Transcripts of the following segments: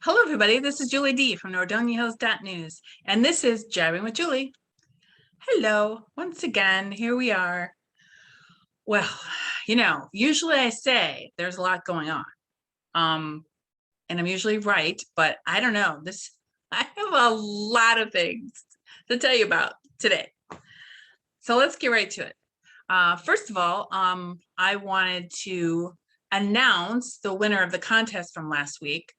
Hello, everybody. This is Julie D from NordoniaHills.news, and this is Jabbering with Julie. Hello, once again, here we are. Well, usually I say there's a lot going on, and I'm usually right, but I don't know. I have a lot of things to tell you about today. So let's get right to it. First of all, I wanted to announce the winner of the contest from last week.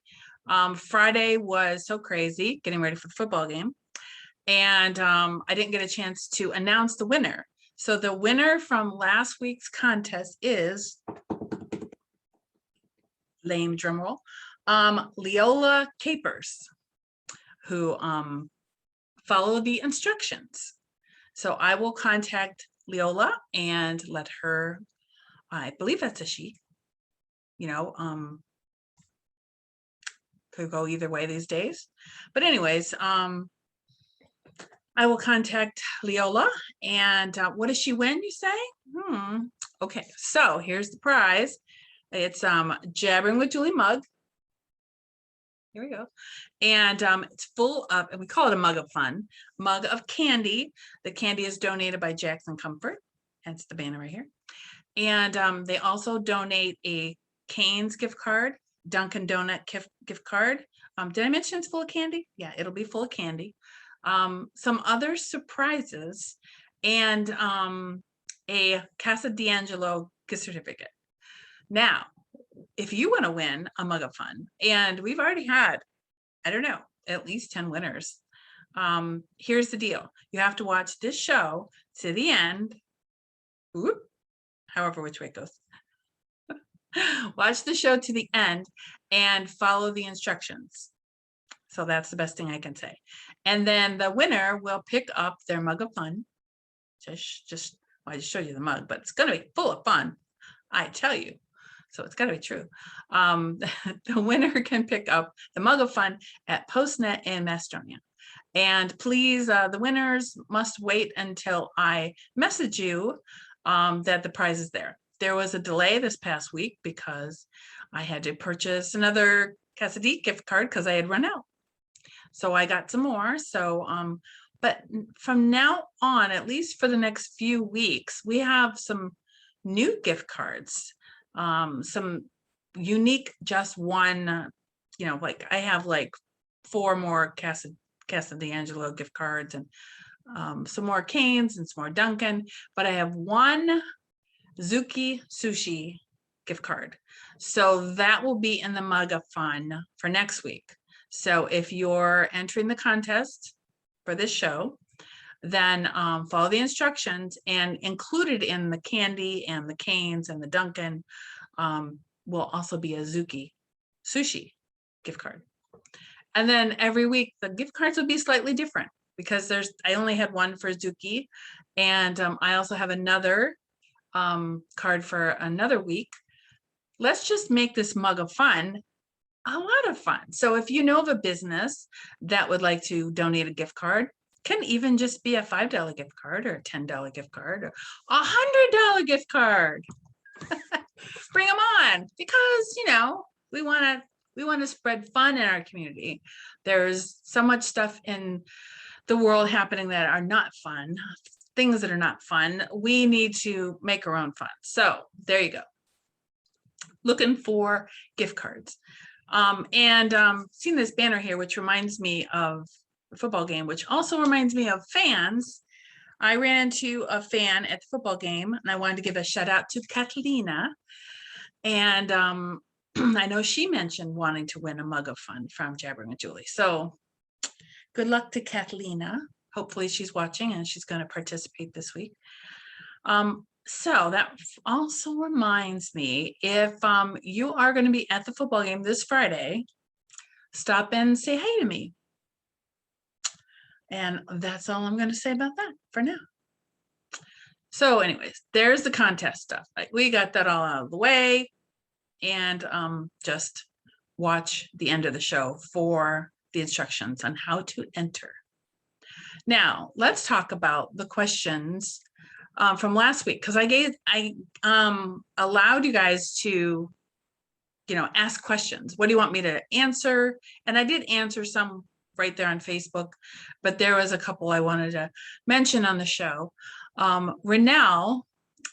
Friday was so crazy getting ready for the football game, and I didn't get a chance to announce the winner. So the winner from last week's contest is, lame drum roll, Leola Capers, who followed the instructions. So I will contact Leola and let her, I believe that's a she, could go either way these days. But anyways, I will contact Leola. And what does she win, you say? Okay, so here's the prize. It's Jabbering with Julie mug. Here we go. And it's full of, and we call it a mug of fun, mug of candy. The candy is donated by Jackson Comfort. Hence the banner right here. And they also donate a Cane's gift card, Dunkin' Donut gift card. Did I mention it's full of candy? Yeah, it'll be full of candy. Some other surprises, and a Casa D'Angelo gift certificate. Now, if you want to win a mug of fun, and we've already had, I don't know, at least 10 winners. Here's the deal. You have to watch this show to the end. Whoop, however which way it goes. Watch the show to the end and follow the instructions. So that's the best thing I can say. And then the winner will pick up their mug of fun. I just showed you the mug, but it's going to be full of fun, I tell you. So it's got to be true. The winner can pick up the mug of fun at Postnet in Macedonia. And please, the winners must wait until I message you that the prize is there. There was a delay this past week because I had to purchase another Casa D gift card because I had run out. So I got some more. So, but from now on, at least for the next few weeks, we have some new gift cards, some unique, just one, like I have like 4 more Casa D'Angelo gift cards and some more Cane's and some more Dunkin', but I have one Zuki Sushi gift card. So that will be in the mug of fun for next week. So if you're entering the contest for this show, then follow the instructions, and included in the candy and the Cane's and the Dunkin' will also be a Zuki Sushi gift card. And then every week the gift cards will be slightly different because I only had one for Zuki, and I also have another card for another week. Let's just make this mug of fun a lot of fun. So if you know of a business that would like to donate a gift card, can even just be a $5 gift card or a $10 gift card or a $100 gift card. Bring them on, because we want to spread fun in our community. There's so much stuff in the world happening that are not fun, things that are not fun. We need to make our own fun. So there you go. Looking for gift cards. Seeing this banner here, which reminds me of the football game, which also reminds me of fans. I ran into a fan at the football game, and I wanted to give a shout out to Catalina. And I know she mentioned wanting to win a mug of fun from Jabbering with Julie. So good luck to Catalina. Hopefully she's watching and she's going to participate this week. So that also reminds me, if you are going to be at the football game this Friday, stop and say hey to me. And that's all I'm going to say about that for now. So anyways, there's the contest stuff. We got that all out of the way, and just watch the end of the show for the instructions on how to enter. Now, let's talk about the questions from last week, because I allowed you guys to ask questions. What do you want me to answer? And I did answer some right there on Facebook, but there was a couple I wanted to mention on the show. Renell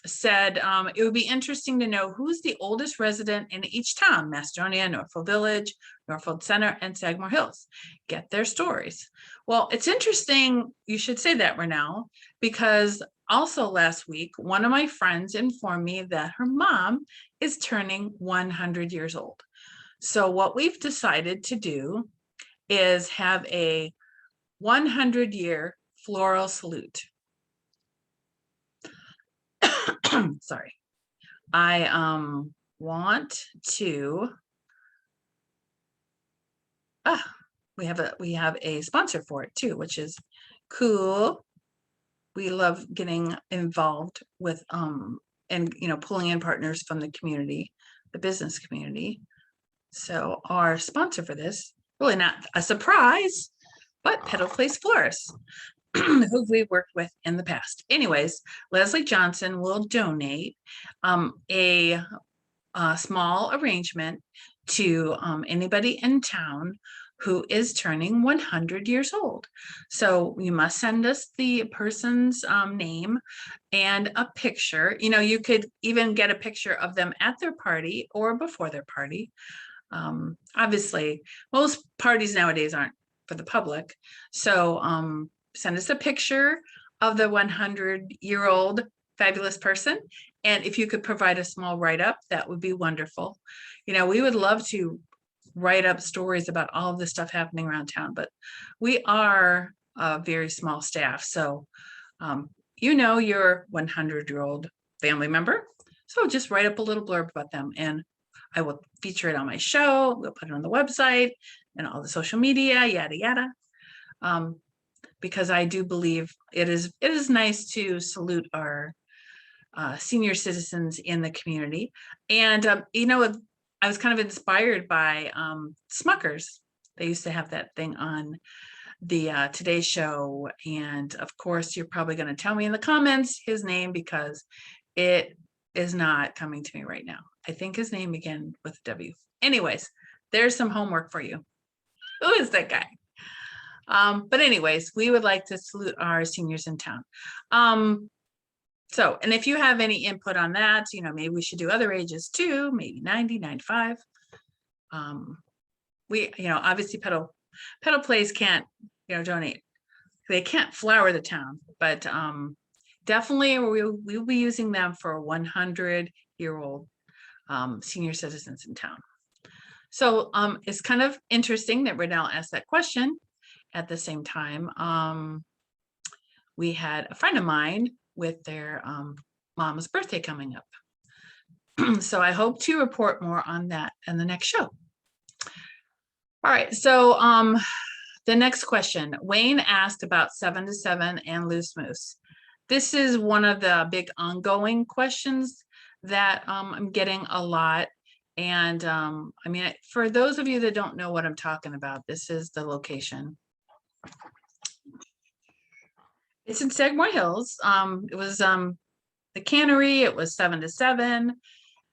said it would be interesting to know who's the oldest resident in each town: Macedonia, Northfield Village, Northfield Center, and Sagamore Hills. Get their stories. Well, it's interesting you should say that, Renell, because also last week, one of my friends informed me that her mom is turning 100 years old. So what we've decided to do is have a 100-year floral salute. Sorry. I want to we have a sponsor for it too, which is cool. We love getting involved with and pulling in partners from the community, the business community. So our sponsor for this, really not a surprise, but Petal Place Florists, who we've worked with in the past. Anyways, Leslie Johnson will donate a small arrangement to anybody in town who is turning 100 years old. So you must send us the person's name and a picture. You could even get a picture of them at their party or before their party. Obviously, most parties nowadays aren't for the public. So send us a picture of the 100-year-old fabulous person. And if you could provide a small write-up, that would be wonderful. We would love to write up stories about all of the stuff happening around town, but we are a very small staff. So, your 100-year-old family member. So just write up a little blurb about them, and I will feature it on my show. We'll put it on the website and all the social media, yada, yada. Because I do believe it is nice to salute our senior citizens in the community. And, I was kind of inspired by Smuckers. They used to have that thing on the Today Show. And of course, you're probably going to tell me in the comments his name, because it is not coming to me right now. I think his name began with W. Anyways, there's some homework for you. Who is that guy? But anyways, we would like to salute our seniors in town. So, and if you have any input on that, maybe we should do other ages too, maybe 90, 95. We, obviously Petal Place can't, donate. They can't flower the town, but definitely we'll be using them for 100-year-old senior citizens in town. So it's kind of interesting that Renell asked that question. At the same time, we had a friend of mine with their mom's birthday coming up. So I hope to report more on that in the next show. All right, so the next question, Wayne asked about 7 to 7 and Loose Moose. This is one of the big ongoing questions that I'm getting a lot. And for those of you that don't know what I'm talking about, this is the location. It's in Sagamore Hills. It was the cannery. It was 7 to 7,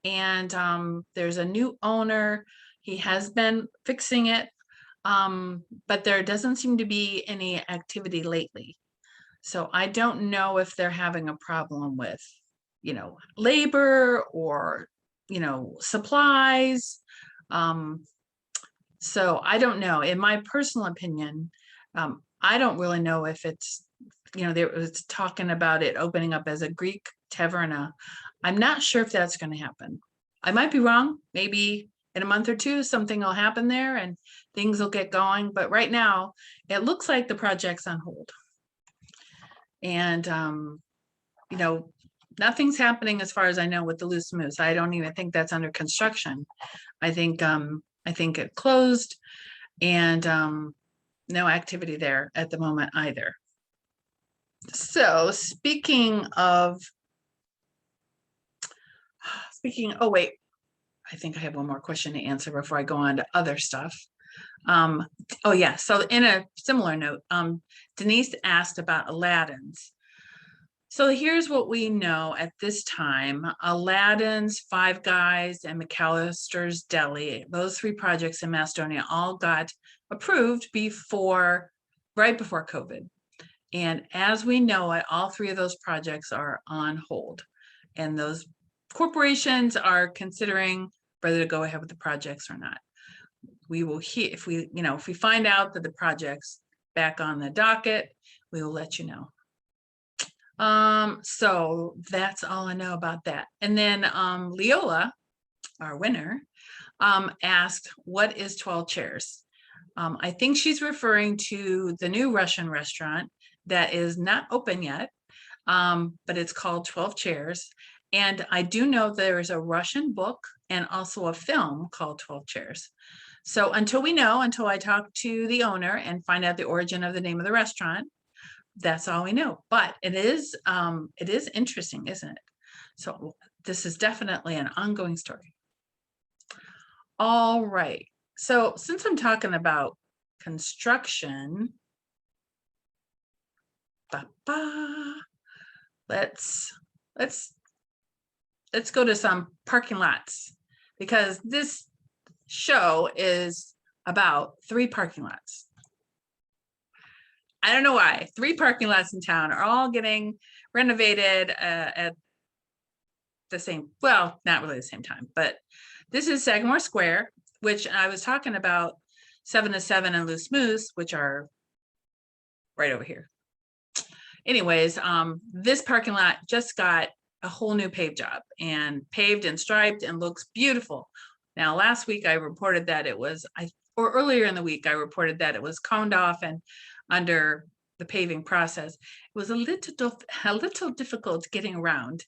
and there's a new owner. He has been fixing it, but there doesn't seem to be any activity lately. So I don't know if they're having a problem with, labor or, supplies. So I don't know. In my personal opinion, I don't really know if it's, there was talking about it opening up as a Greek taverna. I'm not sure if that's going to happen. I might be wrong. Maybe in a month or two, something will happen there and things will get going. But right now, it looks like the project's on hold. And, nothing's happening as far as I know with the Loose Moose. I don't even think that's under construction. I think it closed, and no activity there at the moment either. So speaking, oh wait, I think I have one more question to answer before I go on to other stuff. Oh yeah, so in a similar note, Denise asked about Aladdin's. So here's what we know at this time. Aladdin's, Five Guys, and McAllister's Deli, those three projects in Macedonia all got approved right before COVID. And as we know it, all three of those projects are on hold. And those corporations are considering whether to go ahead with the projects or not. We will hear if we find out that the project's back on the docket, we will let you know. So that's all I know about that. And then Leola, our winner, asked, what is 12 chairs? I think she's referring to the new Russian restaurant that is not open yet, but it's called 12 Chairs. And I do know there is a Russian book and also a film called 12 Chairs. So until I talk to the owner and find out the origin of the name of the restaurant, that's all we know. But it is interesting, isn't it? So this is definitely an ongoing story. All right. So since I'm talking about construction, let's go to some parking lots, because this show is about 3 parking lots. I don't know why. 3 parking lots in town are all getting renovated at the same, well, not really the same time, but this is Sagamore Square, which I was talking about 7 to 7 and Loose Moose, which are right over here. Anyways, this parking lot just got a whole new pave job, and paved and striped and looks beautiful. Now, last week I reported that it was, or earlier in the week, I reported that it was coned off and under the paving process. It was a little difficult getting around,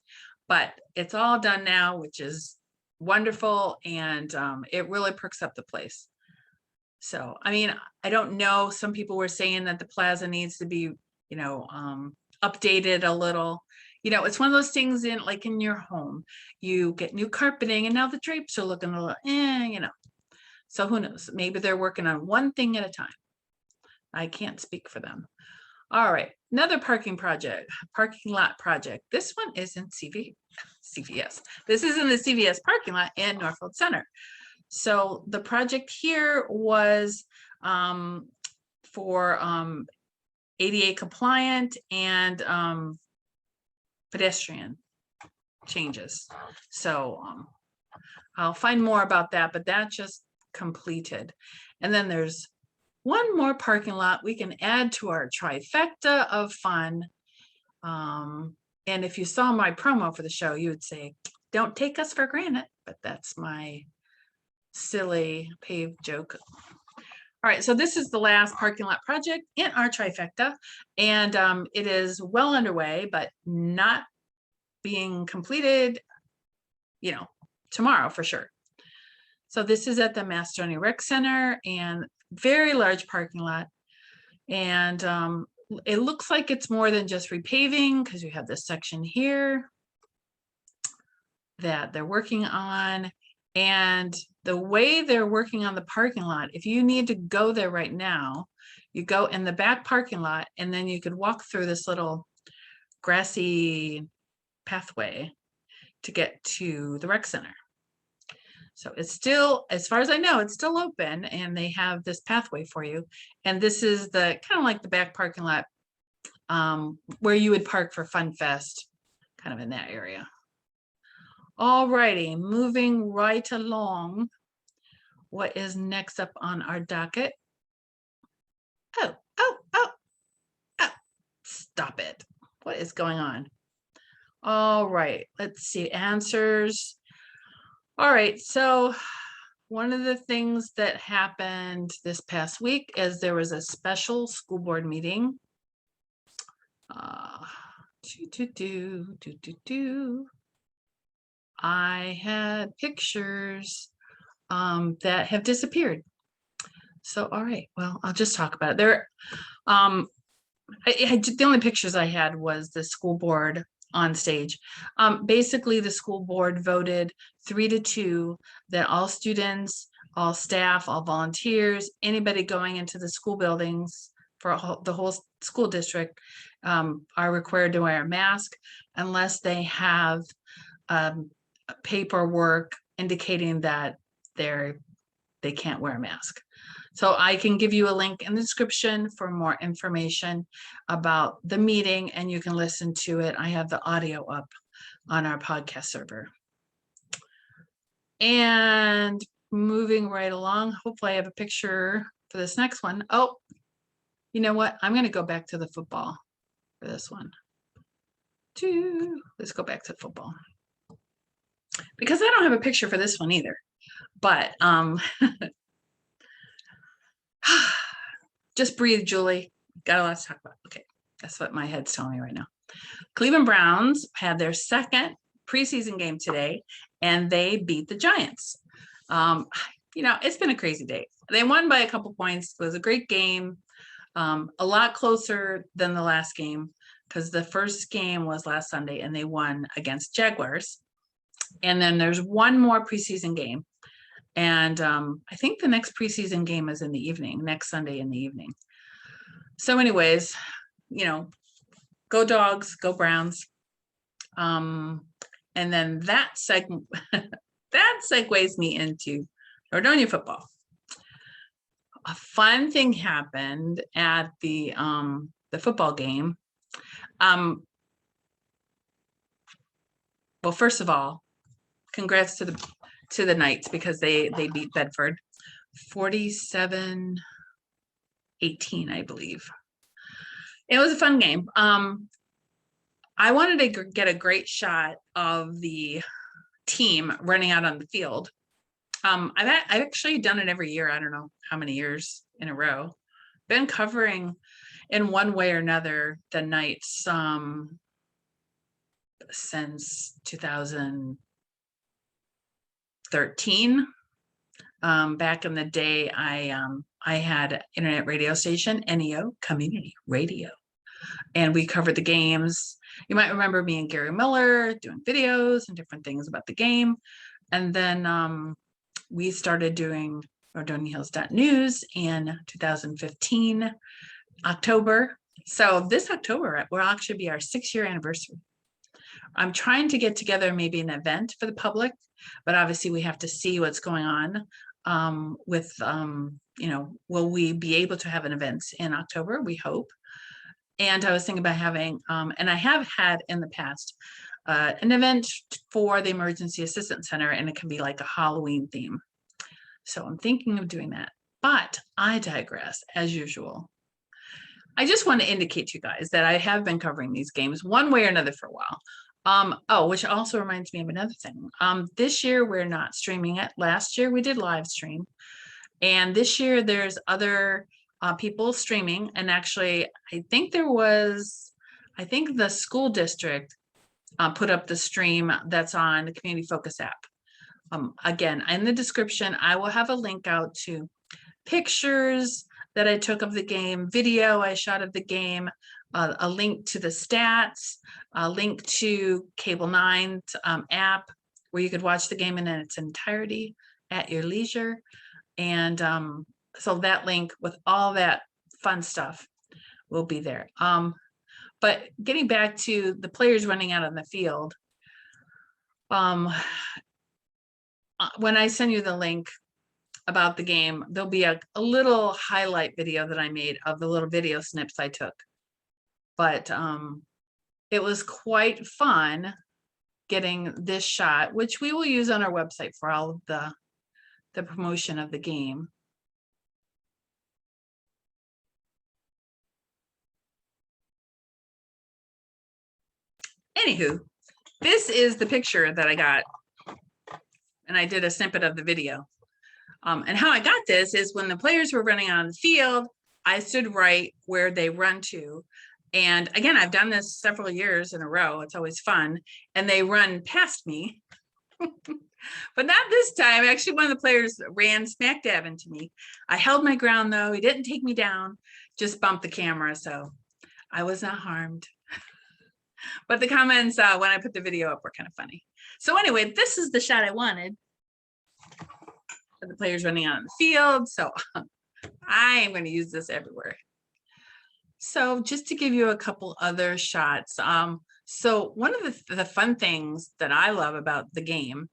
but it's all done now, which is wonderful, and it really perks up the place. So, I mean, I don't know. Some people were saying that the plaza needs to be, updated a little. It's one of those things in your home, you get new carpeting and now the drapes are looking a little, So who knows? Maybe they're working on one thing at a time. I can't speak for them. All right, another parking lot project. This one is in CVS. This is in the CVS parking lot in Norfolk Center. So the project here was for ADA compliant and pedestrian changes. So I'll find more about that, but that just completed. And then there's one more parking lot we can add to our trifecta of fun. And if you saw my promo for the show, you would say, don't take us for granted, but that's my silly paved joke. All right, so this is the last parking lot project in our trifecta, and it is well underway, but not being completed, tomorrow for sure. So this is at the Macedonia Rec Center, and very large parking lot. And it looks like it's more than just repaving, because you have this section here that they're working on. And the way they're working on the parking lot, if you need to go there right now, you go in the back parking lot, and then you could walk through this little grassy pathway to get to the rec center. So it's still, as far as I know, it's still open, and they have this pathway for you. And this is the kind of like the back parking lot where you would park for Fun Fest, kind of in that area. All righty, moving right along. What is next up on our docket? Oh, stop it. What is going on? All right, let's see, answers. All right, so one of the things that happened this past week is there was a special school board meeting. I had pictures that have disappeared. So, all right, well, I'll just talk about it. There, the only pictures I had was the school board on stage. Basically, the school board voted 3-2 that all students, all staff, all volunteers, anybody going into the school buildings for the whole school district are required to wear a mask unless they have paperwork indicating that they can't wear a mask. So I can give you a link in the description for more information about the meeting, and you can listen to it. I have the audio up on our podcast server. And moving right along, hopefully I have a picture for this next one. Oh, you know what? I'm going to go back to the football for this one. Let's go back to football. Because I don't have a picture for this one either. But just breathe, Julie. Got a lot to talk about. Okay, that's what my head's telling me right now. Cleveland Browns had their second preseason game today, and they beat the Giants. It's been a crazy day. They won by a couple points. It was a great game, a lot closer than the last game because the first game was last Sunday, and they won against Jaguars. And then there's one more preseason game. And I think the next preseason game is in the evening, next Sunday in the evening. So anyways, go Dogs, go Browns. And then that segues me into Nordonia football. A fun thing happened at the football game. Well, first of all, congrats to the Knights because they beat Bedford 47-18, I believe. It was a fun game. I wanted to get a great shot of the team running out on the field. I've actually done it every year. I don't know how many years in a row. Been covering in one way or another the Knights since 2013. Back in the day, I had an internet radio station, NEO, Community Radio, and we covered the games. You might remember me and Gary Miller doing videos and different things about the game. And then we started doing NordoniaHills.news in 2015, October. So this October will actually be our 6-year anniversary. I'm trying to get together maybe an event for the public, but obviously we have to see what's going on will we be able to have an event in October? We hope. And I was thinking about having, and I have had in the past, an event for the Emergency Assistance Center, and it can be like a Halloween theme. So I'm thinking of doing that, but I digress as usual. I just want to indicate to you guys that I have been covering these games one way or another for a while. Which also reminds me of another thing. This year we're not streaming it. Last year we did live stream, and this year there's other people streaming. And actually, I think the school district put up the stream that's on the Community Focus app. Again, in the description, I will have a link out to pictures that I took of the game, video I shot of the game, a link to the stats, a link to Cable 9's app where you could watch the game in its entirety at your leisure. And so that link with all that fun stuff will be there. But getting back to the players running out on the field, when I send you the link about the game, there'll be a little highlight video that I made of the little video snips I took. But it was quite fun getting this shot, which we will use on our website for all of the promotion of the game. Anywho, this is the picture that I got, and I did a snippet of the video. And how I got this is when the players were running on the field, I stood right where they run to. And again, I've done this several years in a row. It's always fun. And they run past me. But not this time. Actually, one of the players ran smack dab into me. I held my ground, though. He didn't take me down, just bumped the camera. So I was not harmed. But the comments when I put the video up were kind of funny. So anyway, this is the shot I wanted. The players running out on the field. So I am going to use this everywhere. So just to give you a couple other shots. So one of the fun things that I love about the game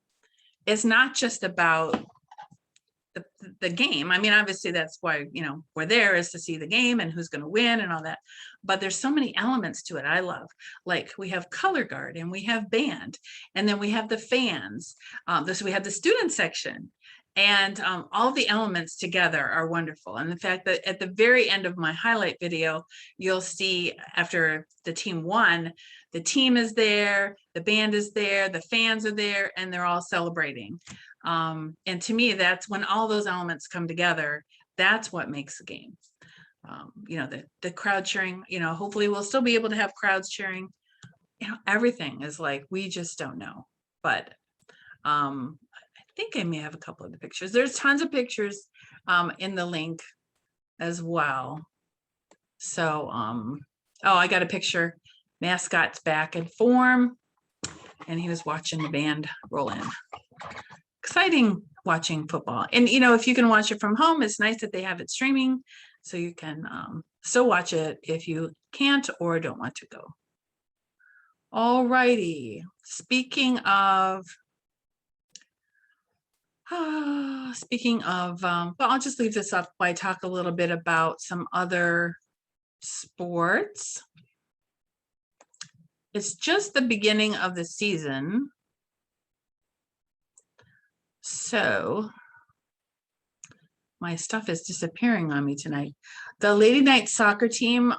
is not just about the game. I mean, obviously that's why, we're there, is to see the game and who's going to win and all that. But there's so many elements to it I love. Like we have color guard and we have band, and then we have the fans. We have the student section. And all the elements together are wonderful. And the fact that at the very end of my highlight video, you'll see after the team won, the team is there, the band is there, the fans are there, and they're all celebrating. And to me, that's when all those elements come together. That's what makes a game. The crowd cheering, hopefully we'll still be able to have crowds cheering. Everything is like, we just don't know. But I think I may have a couple of the pictures. There's tons of pictures in the link as well. So, oh, I got a picture. Mascot's back in form, and he was watching the band roll in. Exciting watching football. And, if you can watch it from home, it's nice that they have it streaming, so you can still watch it if you can't or don't want to go. All righty. Speaking of, well, I'll just leave this up while I talk a little bit about some other sports. It's just the beginning of the season. So my stuff is disappearing on me tonight. The Lady Knight soccer team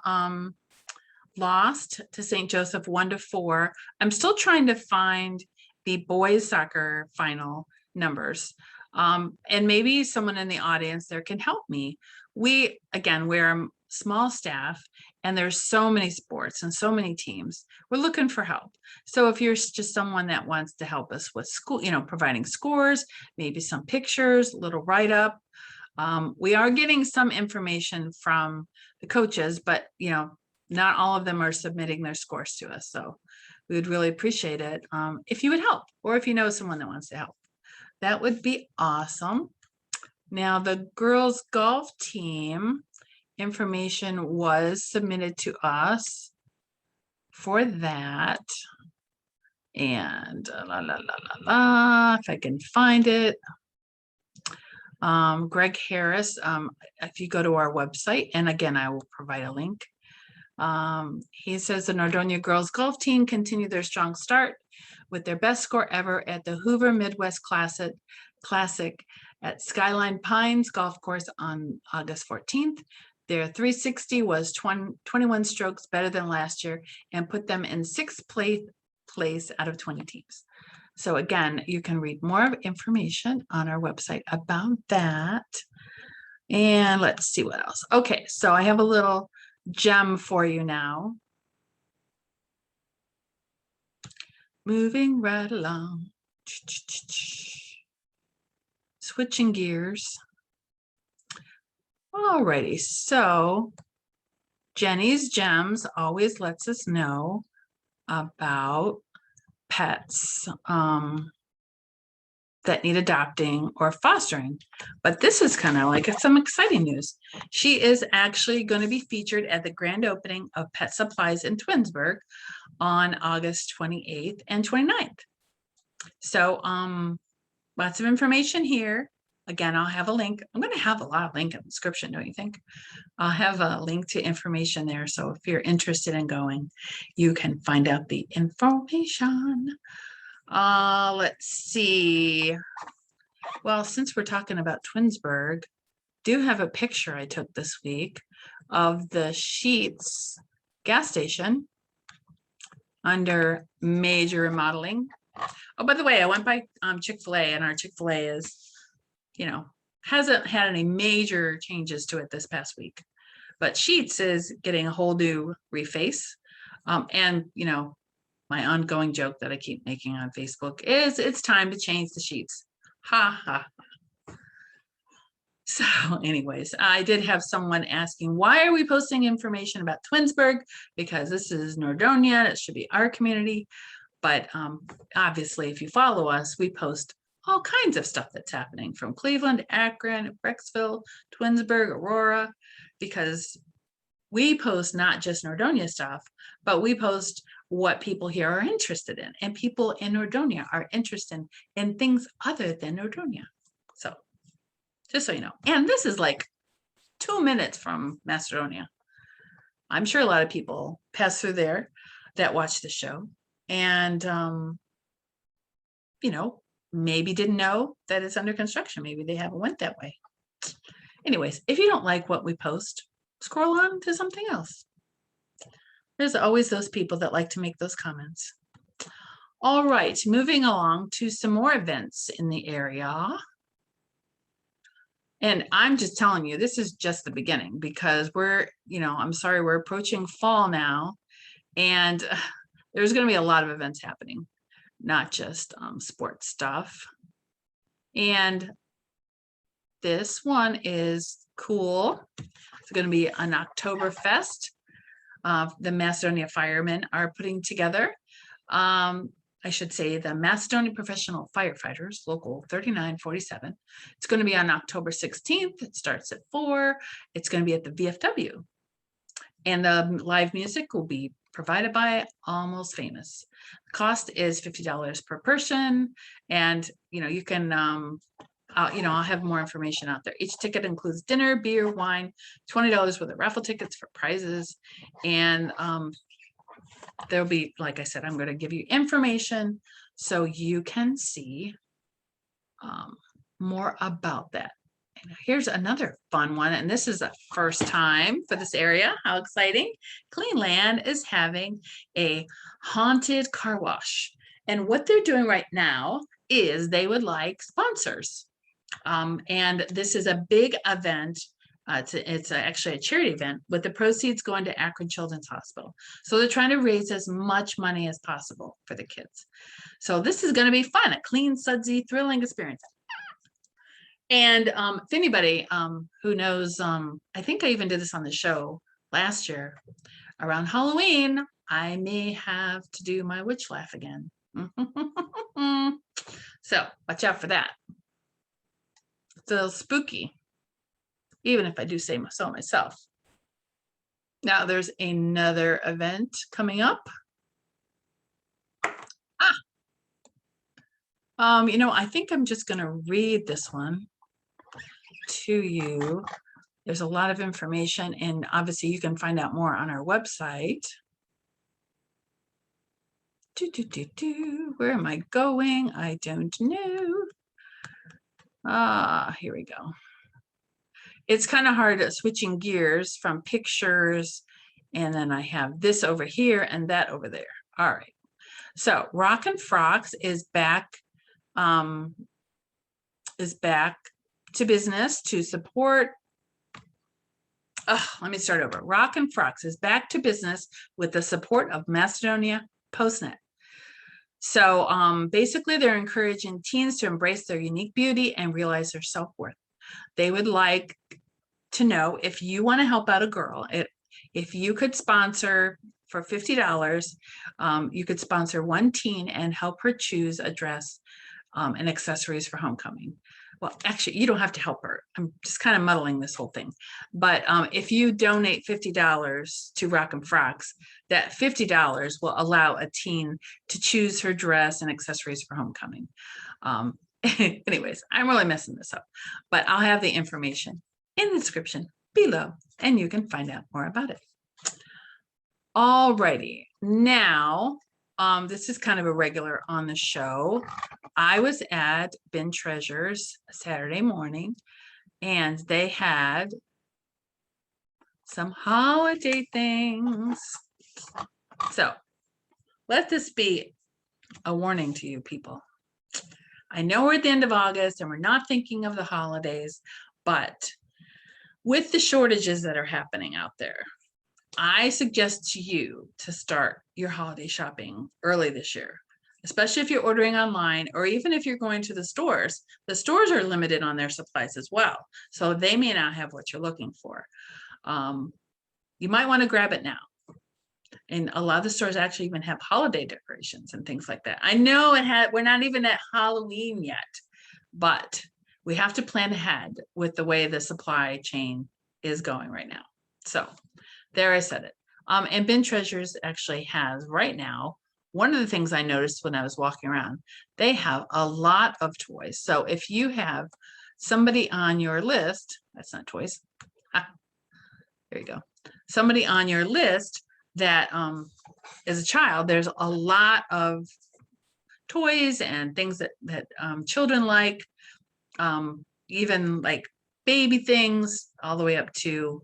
lost to St. Joseph 1-4. I'm still trying to find the boys soccer final numbers. And maybe someone in the audience there can help me. We're a small staff, and there's so many sports and so many teams. We're looking for help. So if you're just someone that wants to help us with school, providing scores, maybe some pictures, a little write-up. We are getting some information from the coaches, but not all of them are submitting their scores to us. So we would really appreciate it if you would help, or if you know someone that wants to help. That would be awesome. Now, the girls golf team information was submitted to us for that. And if I can find it. Greg Harris, if you go to our website, and again, I will provide a link. He says the Nordonia girls golf team continued their strong start with their best score ever at the Hoover Midwest Classic at Skyline Pines Golf Course on August 14th. Their 360 was 21 strokes better than last year and put them in 6th place out of 20 teams. So again, you can read more information on our website about that. And let's see what else. Okay, so I have a little gem for you now. Moving right along. Switching gears. Alrighty, so Jenny's Gems always lets us know about pets that need adopting or fostering. But this is kind of like some exciting news. She is actually going to be featured at the grand opening of Pet Supplies in Twinsburg on August 28th and 29th. So lots of information here. Again, I'll have a link. I'm going to have a lot of link in the description, don't you think? I'll have a link to information there. So if you're interested in going, you can find out the information. Let's see. Well, since we're talking about Twinsburg, do have a picture I took this week of the Sheetz gas station under major remodeling. Oh, by the way, I went by Chick-fil-A, and our Chick-fil-A is, hasn't had any major changes to it this past week. But Sheetz is getting a whole new reface. And, my ongoing joke that I keep making on Facebook is it's time to change the sheets. Ha ha. So anyways, I did have someone asking, why are we posting information about Twinsburg? Because this is Nordonia, it should be our community. But obviously, if you follow us, we post all kinds of stuff that's happening from Cleveland, Akron, Brecksville, Twinsburg, Aurora, because we post not just Nordonia stuff, but we post what people here are interested in. And people in Nordonia are interested in things other than Nordonia. So just so you know. And this is like 2 minutes from Macedonia. I'm sure a lot of people pass through there that watch the show. And, you know, maybe didn't know that it's under construction. Maybe they haven't went that way. Anyways, if you don't like what we post, scroll on to something else. There's always those people that like to make those comments. All right, moving along to some more events in the area. And I'm just telling you, this is just the beginning because we're, you know, I'm sorry, we're approaching fall now. And there's going to be a lot of events happening, not just sports stuff. And this one is cool. It's going to be an Oktoberfest. The Macedonia firemen are putting together. I should say the Macedonia Professional Firefighters, Local 3947. It's going to be on October 16th. It starts at 4. It's going to be at the VFW. And the live music will be provided by Almost Famous. The cost is $50 per person. And, you know, you can, you know, I'll have more information out there. Each ticket includes dinner, beer, wine, $20 worth of raffle tickets for prizes. And there'll be, like I said, I'm going to give you information so you can see more about that. And here's another fun one, and this is a first time for this area. How exciting. Cleanland is having a haunted car wash. And what they're doing right now is they would like sponsors. And this is a big event. It's actually a charity event with the proceeds going to Akron Children's Hospital. So they're trying to raise as much money as possible for the kids. So this is going to be fun, a clean, sudsy, thrilling experience. And if anybody who knows, I think I even did this on the show last year, around Halloween, I may have to do my witch laugh again. So watch out for that. It's a little spooky, even if I do say so myself. Now there's another event coming up. You know, I think I'm just going to read this one to you. There's a lot of information, and obviously you can find out more on our website. Where am I going? I don't know. Here we go. It's kind of hard switching gears from pictures, and then I have this over here and that over there. All right. So Rockin' Frocks is back to business to support. Let me start over. Rockin' Frocks is back to business with the support of Macedonia Postnet. So basically, they're encouraging teens to embrace their unique beauty and realize their self-worth. They would like to know if you want to help out a girl, if you could sponsor for $50, you could sponsor one teen and help her choose a dress and accessories for homecoming. Well, actually, you don't have to help her. I'm just kind of muddling this whole thing. But if you donate $50 to Rockin' Frocks, that $50 will allow a teen to choose her dress and accessories for homecoming. Anyways, I'm really messing this up, but I'll have the information in the description below, and you can find out more about it. All righty. Now, this is kind of a regular on the show. I was at Bin Treasures Saturday morning, and they had some holiday things. So let this be a warning to you people. I know we're at the end of August and we're not thinking of the holidays, but with the shortages that are happening out there, I suggest to you to start your holiday shopping early this year, especially if you're ordering online, or even if you're going to the stores. The stores are limited on their supplies as well, so they may not have what you're looking for. You might want to grab it now. And a lot of the stores actually even have holiday decorations and things like that. I know we're not even at Halloween yet, but we have to plan ahead with the way the supply chain is going right now. So There, I said it. And Bin Treasures actually has right now, one of the things I noticed when I was walking around, they have a lot of toys. So if you have somebody on your list, that's not toys. There you go. Somebody on your list that is a child, there's a lot of toys and things that children like, even like baby things, all the way up to,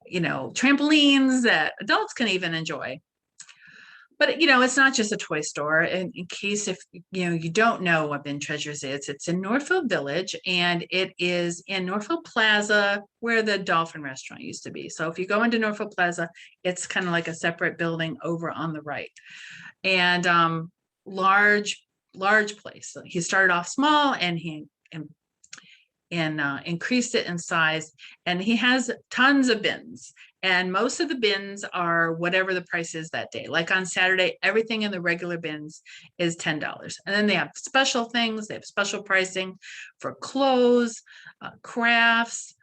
you know, trampolines that adults can even enjoy. But, you know, it's not just a toy store. And in case if, you know, you don't know what Bin Treasures is, it's in Northfield Village, and it is in Northfield Plaza where the Dolphin Restaurant used to be. So if you go into Northfield Plaza, it's kind of like a separate building over on the right. And large place. So he started off small, and he increased it in size, and he has tons of bins, and most of the bins are whatever the price is that day. Like on Saturday, everything in the regular bins is $10, and then they have special things. They have special pricing for clothes, crafts,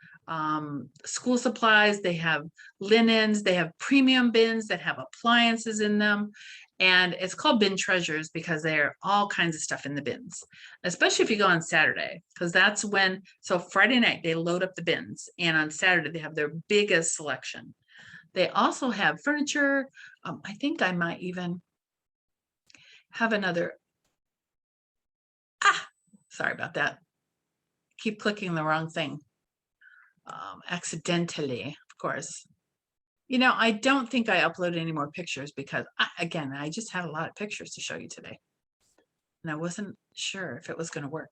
school supplies. They have linens. They have premium bins that have appliances in them. And it's called Bin Treasures because there are all kinds of stuff in the bins, especially if you go on Saturday, because that's when, so Friday night they load up the bins, and on Saturday they have their biggest selection. They also have furniture. I think I might even have another, sorry about that. Keep clicking the wrong thing. Accidentally, of course. You know, I don't think I uploaded any more pictures because, again, I just had a lot of pictures to show you today. And I wasn't sure if it was going to work.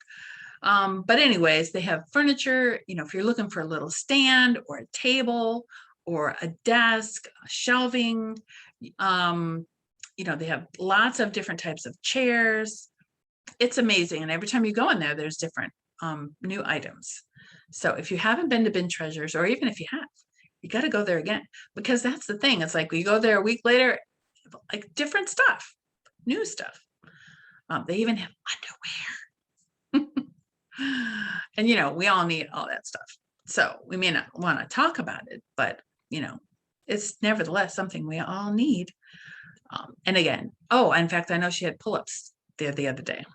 But anyways, they have furniture, you know, if you're looking for a little stand or a table or a desk, shelving, you know, they have lots of different types of chairs. It's amazing. And every time you go in there, there's different new items. So if you haven't been to Bin Treasures, or even if you have, you got to go there again, because that's the thing. It's like we go there a week later, like different stuff, new stuff. They even have underwear. And, you know, we all need all that stuff. So we may not want to talk about it, but, you know, it's nevertheless something we all need. And again, oh, in fact, I know she had pull-ups there the other day.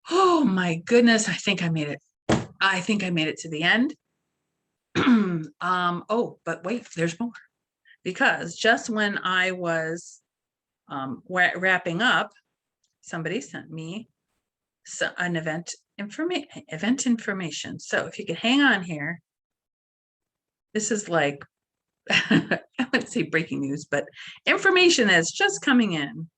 Oh my goodness. I think I made it. I think I made it to the end. Oh, but wait, there's more, because just when I was wrapping up, somebody sent me an event information. So if you could hang on here, this is like, I wouldn't say breaking news, but information that's just coming in.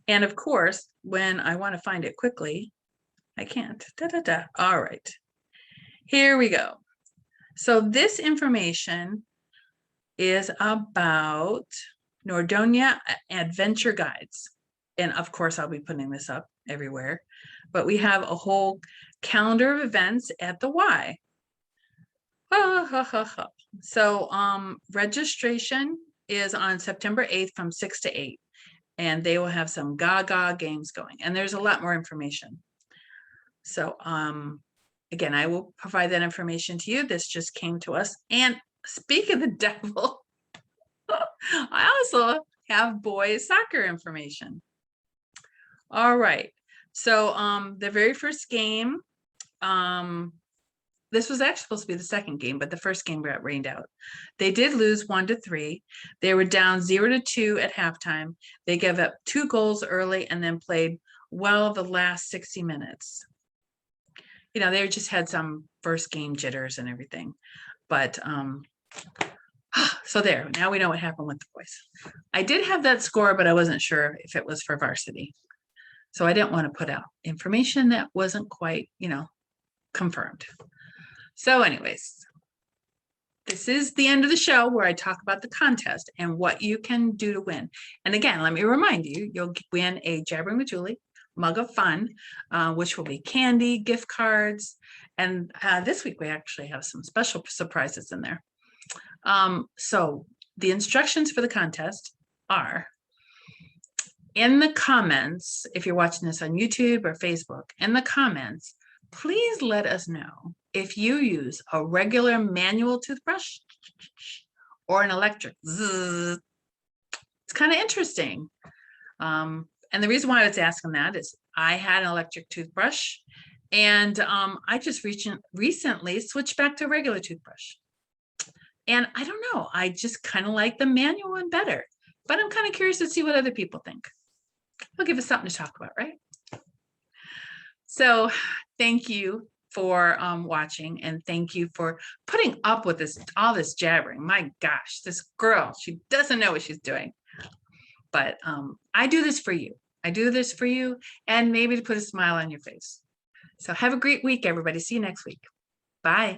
And of course, when I want to find it quickly, I can't. All right. Here we go. So this information is about Nordonia Adventure Guides. And of course, I'll be putting this up everywhere. But we have a whole calendar of events at the Y. So registration is on September 8th from 6 to 8. And they will have some Gaga games going. And there's a lot more information. So again, I will provide that information to you. This just came to us. And speak of the devil, I also have boys soccer information. All right. So the very first game, this was actually supposed to be the second game, but the first game got rained out. They did lose 1-3. They were down 0-2 at halftime. They gave up 2 goals early and then played well the last 60 minutes. You know, they just had some first game jitters and everything. But so there, now we know what happened with the boys. I did have that score, but I wasn't sure if it was for varsity. So I didn't want to put out information that wasn't quite, you know, confirmed. So anyways, this is the end of the show where I talk about the contest and what you can do to win. And again, let me remind you, you'll win a Jabbering with Julie mug of fun, which will be candy, gift cards. And this week we actually have some special surprises in there. So the instructions for the contest are in the comments. If you're watching this on YouTube or Facebook, in the comments, please let us know if you use a regular manual toothbrush or an electric. Zzz. It's kind of interesting. And the reason why I was asking that is I had an electric toothbrush, and I just recently switched back to a regular toothbrush. And I don't know, I just kind of like the manual one better, but I'm kind of curious to see what other people think. We'll give us something to talk about, right? So thank you for watching, and thank you for putting up with all this jabbering. My gosh, this girl, she doesn't know what she's doing. But I do this for you. I do this for you, and maybe to put a smile on your face. So have a great week, everybody. See you next week. Bye.